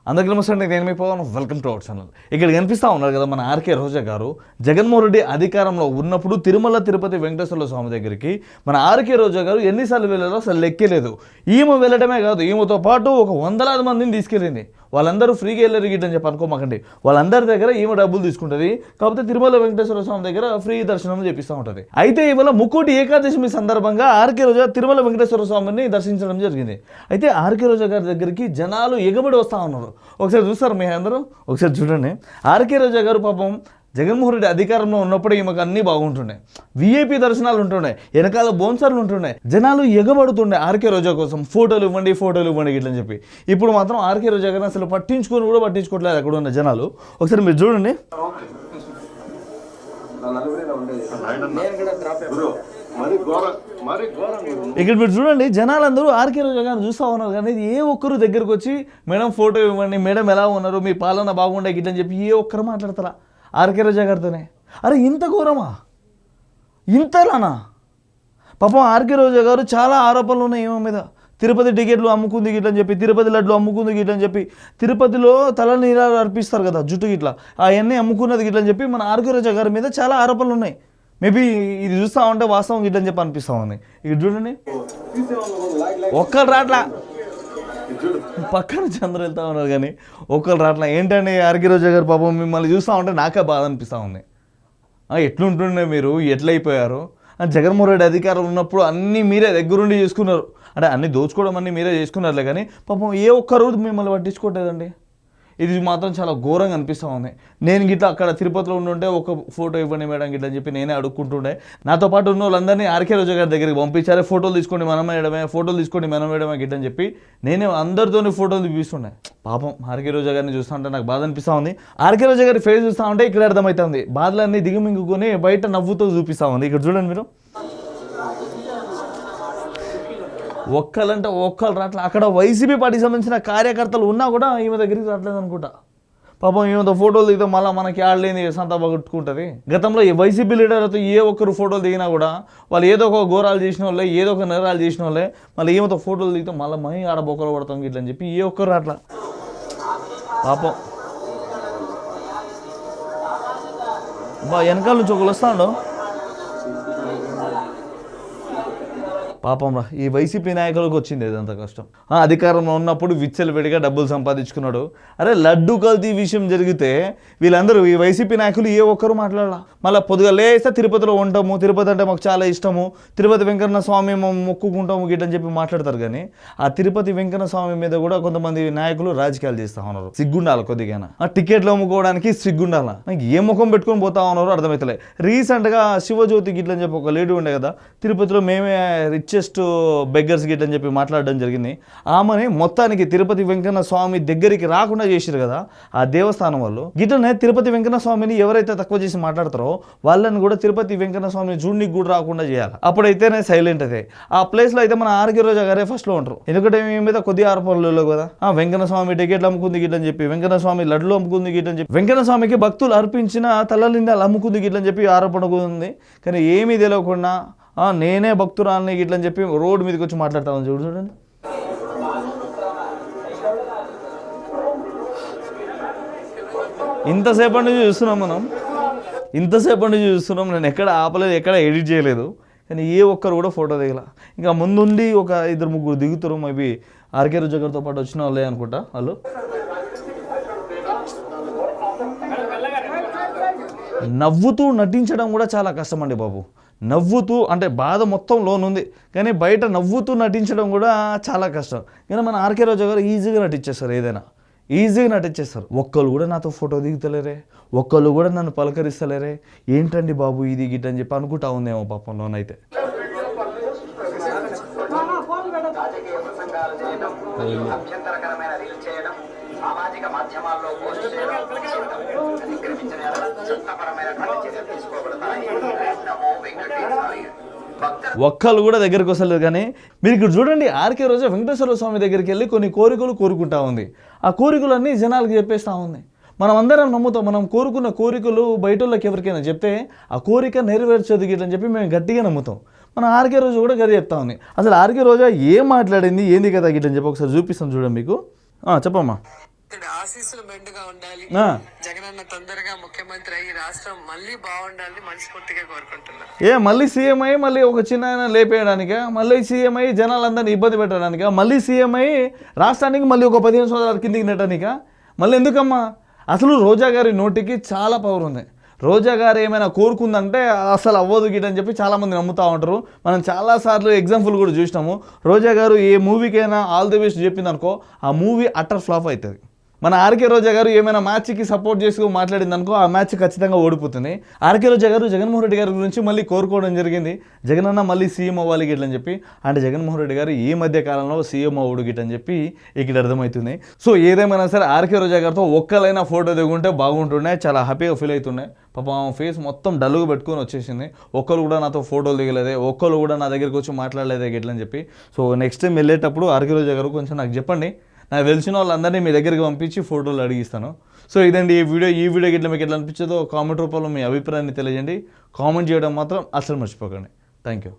అందరికీ నమస్తే అండి, నేను మీ Pavan. Welcome to our channel. ఇక్కడ కనిపిస్తూ ఉన్నారు కదా మన ఆర్కే రోజా గారు. జగన్మోహన్ రెడ్డి అధికారంలో ఉన్నప్పుడు తిరుమల తిరుపతి వెంకటేశ్వర స్వామి దగ్గరికి మన ఆర్కే రోజా గారు ఎన్నిసార్లు వెళ్ళారో అసలు లెక్కలేదు. ఈమె వెళ్ళడమే కాదు, ఈమెతో పాటు ఒక వందలాది మందిని తీసుకెళ్ళింది. వాళ్ళందరూ ఫ్రీగా వెళ్ళారు గిట్టని చెప్పి అనుకోమాకండి. వాళ్ళందరి దగ్గర ఈమె డబ్బులు తీసుకుంటుంది. కాకపోతే తిరుమల వెంకటేశ్వర స్వామి దగ్గర ఫ్రీ దర్శనం చేపిస్తూ ఉంటుంది. అయితే ఇవాళ ముక్కోటి ఏకాదశమి సందర్భంగా ఆర్కే రోజా తిరుమల వెంకటేశ్వర స్వామిని దర్శించడం జరిగింది. అయితే ఆర్కే రోజా గారి దగ్గరికి జనాలు ఎగబడి వస్తూ ఉన్నారు. ఒకసారి చూస్తారు మీ అందరూ, ఒకసారి చూడండి. ఆర్కే రోజా గారు పాపం జగన్మోహన్ రెడ్డి అధికారంలో ఉన్నప్పుడు ఈమెకు అన్నీ బాగుంటున్నాయి. విఐపి దర్శనాలు ఉంటున్నాయి, వెనకాల బోన్సర్లు ఉంటున్నాయి, జనాలు ఎగబడుతుండే ఆర్కే రోజా కోసం ఫోటోలు ఇవ్వండి ఇట్లని చెప్పి. ఇప్పుడు మాత్రం ఆర్కే రోజా గారిని అసలు పట్టించుకోవట్లేదు అక్కడ ఉన్న జనాలు. ఒకసారి మీరు చూడండి. ఇక్కడ మీరు చూడండి, జనాలందరూ ఆర్కే రోజా గారిని చూస్తూ ఉన్నారు. కానీ ఏ ఒక్కరు దగ్గరకు వచ్చి మేడం ఫోటో ఇవ్వండి, మేడం ఎలా ఉన్నారు, మీ పాలన బాగుండే గిట్లని చెప్పి ఏ ఒక్కరు మాట్లాడతారా ఆర్కే రోజా గారితోనే? అరే ఇంత ఘోరమా, ఇంతలానా? పాపం ఆర్కే రోజా గారు చాలా ఆరోపణలు ఉన్నాయి ఏమో మీద. తిరుపతి టికెట్లు అమ్ముకుంది గిట్లని చెప్పి, తిరుపతి లడ్లు అమ్ముకుంది గిట్లని చెప్పి, తిరుపతిలో తల నీరాలు అర్పిస్తారు కదా జుట్టు గిట్లా, అవన్నీ అమ్ముకున్నది గిట్లని చెప్పి మన ఆర్కే రోజా గారి మీద చాలా ఆరోపణలు ఉన్నాయి. మేబీ ఇది చూస్తూ ఉంటే వాస్తవం గిట్లని చెప్పి అనిపిస్తూ ఉంది. ఇక్కడ చూడండి, ఒక్కరు రాట్లా, పక్కన చంద్ర వెళ్తూ ఉన్నారు కానీ ఒక్కరు రాట్లా. ఏంటండి ఆర్కే రోజా గారు పాపం మిమ్మల్ని చూస్తూ ఉంటే నాకే బాధ అనిపిస్తూ ఉంది. ఎట్లుంటుండే మీరు, ఎట్లయిపోయారు? జగన్మోహన్ రెడ్డి అధికారం ఉన్నప్పుడు అన్నీ మీరే దగ్గరుండి చేసుకున్నారు. అంటే అన్నీ దోచుకోవడం అన్నీ మీరే చేసుకున్నారులే కానీ పాపం ఏ ఒక్కరు మిమ్మల్ని పట్టించుకోవట్లేదండి. ఇది మాత్రం చాలా ఘోరంగా అనిపిస్తూ ఉంది. నేను గిట్లా అక్కడ తిరుపతిలో ఉండుంటే ఒక ఫోటో ఇవ్వండి మేడం గిట్లని చెప్పి నేనే అడుక్కుంటుండే. నాతో పాటు ఉన్న వాళ్ళందరినీ ఆర్కే రోజా గారి దగ్గరికి పంపించారే, ఫోటోలు తీసుకోండి మనం వేయడమే గిట్టని చెప్పి నేనే అందరితోని ఫోటోలు తీపిస్తుండే. పాపం ఆర్కే రోజా గారిని చూస్తూ ఉంటే నాకు బాధ అనిపిస్తూ ఉంది. ఆర్కే రోజా గారి ఫేస్ చూస్తూ ఉంటే ఇక్కడ అర్థమవుతుంది, బాధలన్నీ దిగుమింగుకొని బయట నవ్వుతో చూపిస్తూ ఉంది. ఇక్కడ చూడండి మీరు, ఒక్కరు రావట్లే. అక్కడ వైసీపీ పార్టీకి సంబంధించిన కార్యకర్తలు ఉన్నా కూడా ఈమె దగ్గరికి రావట్లేదు అనుకుంటా. పాపం ఈమెతో ఫోటోలు దిగితే మళ్ళీ మనకి ఆడలేని సంతా పట్టుకుంటుంది. గతంలో ఈ వైసీపీ లీడర్లతో ఏ ఒక్కరు ఫోటోలు దిగినా కూడా వాళ్ళు ఏదో ఒక ఘోరాలు చేసిన వాళ్ళే, ఏదో ఒక నేరాలు చేసిన వాళ్ళే, మళ్ళీ ఈమెతో ఫోటోలు దిగితే మళ్ళీ మై ఆడ బొక్కలు పడతాం ఇట్లని చెప్పి ఏ ఒక్కరు రాట్లా. పాపం వెనకాల నుంచి ఒకరు వస్తాడు. పాపం రా, ఈ వైసీపీ నాయకులకు వచ్చింది ఏదంత కష్టం. అధికారంలో ఉన్నప్పుడు విచ్చలవిడిగా డబ్బులు సంపాదించుకున్నాడు. అరే లడ్డు కల్తీ విషయం జరిగితే వీళ్ళందరూ ఈ వైసీపీ నాయకులు ఏ ఒక్కరు మాట్లాడాల. మళ్ళీ పొద్దుగా లేస్తే తిరుపతిలో ఉంటాము, తిరుపతి అంటే మాకు చాలా ఇష్టము, తిరుపతి వెంకన్న స్వామి మొక్కుకుంటాము గిట్టని చెప్పి మాట్లాడతారు. కానీ ఆ తిరుపతి వెంకన్న స్వామి మీద కూడా కొంతమంది నాయకులు రాజకీయాలు చేస్తూ ఉన్నారు. సిగ్గుండాలి కొద్దిగా. ఆ టికెట్లు అమ్ముకోవడానికి సిగ్గుండాల. ఏ ముఖం పెట్టుకొని పోతా ఉన్నారో అర్థమవుతలే. రీసెంట్గా శివజ్యోతి గిట్లని చెప్పి ఒక లేడీ ఉండే కదా, తిరుపతిలో మేమే రిచెస్ట్ బెగ్గర్స్ గిట్ అని చెప్పి మాట్లాడడం జరిగింది. ఆమెని మొత్తానికి తిరుపతి వెంకన్న స్వామి దగ్గరికి రాకుండా చేశారు కదా ఆ దేవస్థానం వాళ్ళు. గిట్లనే తిరుపతి వెంకన్న స్వామిని ఎవరైతే తక్కువ చేసి మాట్లాడతారో వాళ్ళని కూడా తిరుపతి వెంకన్న స్వామిని చూడనికి కూడా రాకుండా చేయాలి. అప్పుడైతేనే సైలెంట్ అయితే. ఆ ప్లేస్లో అయితే మన ఆర్కే రోజా గారే ఫస్ట్లో ఉంటారు. ఎందుకంటే మీ మీద కొద్దిగా ఆరోపణలు కదా, వెంకన్న స్వామి టికెట్లు అమ్ముకుంది గిట్లని చెప్పి, వెంకన్న స్వామి లడ్లు అమ్ముకుంది గిట్లని చెప్పి, వెంకన్న స్వామికి భక్తులు అర్పించిన తలలిందాలు అమ్ముకుంది గిట్లని చెప్పి ఆరోపణ ఉంది. కానీ ఏమీ తెలియకుండా నేనే భక్తురాలని గిట్లని చెప్పి రోడ్డు మీదకి వచ్చి మాట్లాడతాను. చూడండి, ఇంతసేపటి నుంచి చూస్తున్నాం. నేను ఎక్కడ ఆపలేదు, ఎక్కడ ఎడిట్ చేయలేదు. కానీ ఏ ఒక్కరు కూడా ఫోటో దిగల. ఇంకా ముందుండి ఒక 2-3 దిగుతారు. మేబీ ఆర్కే రోజా గారితో పాటు వచ్చిన వాళ్ళే అనుకుంటా. వాళ్ళు నవ్వుతూ నటించడం కూడా చాలా కష్టం అండి బాబు. నవ్వుతూ అంటే బాధ మొత్తం లోనుంది, కానీ బయట నవ్వుతూ నటించడం కూడా చాలా కష్టం. కానీ మన ఆర్కే రోజా గారు ఈజీగా నటించేస్తారు, ఏదైనా ఈజీగా నటించేస్తారు. ఒక్కళ్ళు కూడా నాతో ఫోటో దిగుతలేరే, ఒక్కళ్ళు కూడా నన్ను పలకరిస్తలేరే, ఏంటండి బాబు ఇది గిట్ అని చెప్పి అనుకుంటా ఉందేమో పాపం లోనైతే. ఒక్కళ్ళు కూడా దగ్గరికి వస్తలేదు. కానీ మీరు ఇక్కడ చూడండి, ఆర్కే రోజా వెంకటేశ్వర స్వామి దగ్గరికి వెళ్ళి కొన్ని కోరికలు కోరుకుంటా ఉంది. ఆ కోరికలన్నీ జనాలకు చెప్పేస్తూ ఉంది. మనం అందరం నమ్ముతాం. మనం కోరుకున్న కోరికలు బయట వాళ్ళకి ఎవరికైనా చెప్తే ఆ కోరిక నెరవేర్చదు గిట్లని చెప్పి మేము గట్టిగా నమ్ముతాం. మన ఆర్కే రోజా కూడా గది చెప్తా ఉంది. అసలు ఆర్కే రోజా ఏం మాట్లాడింది, ఏంది కదా గిట్లని చెప్పి ఒకసారి చూపిస్తాం చూడండి మీకు. చెప్పమ్మా. ఆశీస్సులు మెండుగా ఉండాలి. ఆ, జగనన్న తొందరగా ముఖ్యమంత్రి అయ్యి రాష్ట్రం మళ్ళీ బాగుండాలని మనస్ఫూర్తిగా కోరుకుంటున్నా. మళ్ళీ సీఎం అయ్యి మళ్ళీ ఒక చిన్న ఆయన లేపేయడానికా, మళ్ళీ సీఎం అయ్యి జనాలందరినీ ఇబ్బంది పెట్టడానికా, మళ్ళీ సీఎం అయ్యి రాష్ట్రానికి మళ్ళీ ఒక 15 సంవత్సరాల కిందికి నెట్టడానికా? మళ్ళీ ఎందుకమ్మా? అసలు రోజా గారి నోటికి చాలా పవర్ ఉంది. రోజా గారు ఏమైనా కోరుకుందంటే అసలు అవ్వదు గిట్ అని చెప్పి చాలామంది నమ్ముతూ ఉంటారు. మనం చాలాసార్లు ఎగ్జాంపుల్ కూడా చూసినాము. రోజా గారు ఏ మూవీకైనా ఆల్ ది బెస్ట్ చెప్పింది అనుకో, ఆ మూవీ అట్టర్ ఫ్లాప్ అవుతుంది. మన ఆర్కే రోజా గారు ఏమైనా మ్యాచ్కి సపోర్ట్ చేసి మాట్లాడింది అనుకో, ఆ మ్యాచ్ ఖచ్చితంగా ఓడిపోతుంది. ఆర్కే రోజా గారు జగన్మోహన్ రెడ్డి గారి గురించి మళ్ళీ కోరుకోవడం జరిగింది, జగనన్న మళ్ళీ సీఎం అవ్వాలి గిట్లని చెప్పి. అంటే జగన్మోహన్ రెడ్డి గారు ఈ మధ్య కాలంలో సీఎం అవ్వడు గిట్ చెప్పి ఇక్కడ అర్థమవుతుంది. సో ఏదేమైనా సరే ఆర్కే రోజా గారితో ఒక్కలైనా ఫోటో దిగుంటే బాగుంటుండే, చాలా హ్యాపీగా ఫీల్ అవుతుండే. పాపం ఆమె ఫేస్ మొత్తం డల్గా పెట్టుకొని వచ్చేసింది. ఒక్కరు కూడా నాతో ఫోటోలు దిగలేదే, ఒక్కరు కూడా నా దగ్గరికి వచ్చి మాట్లాడలేదే గిట్లని చెప్పి. సో నెక్స్ట్ టైం వెళ్ళేటప్పుడు ఆర్కే రోజా గారు కొంచెం నాకు చెప్పండి, నాకు తెలిసిన వాళ్ళందరినీ మీ దగ్గరికి పంపించి ఫోటోలు అడిగిస్తాను. సో ఇదండి ఈ వీడియో గిట్ల మీకు ఎట్లా అనిపించదో కామెంట్ రూపంలో మీ అభిప్రాయాన్ని తెలియజేయండి. కామెంట్ చేయడం మాత్రం అసలు మర్చిపోకండి. Thank you.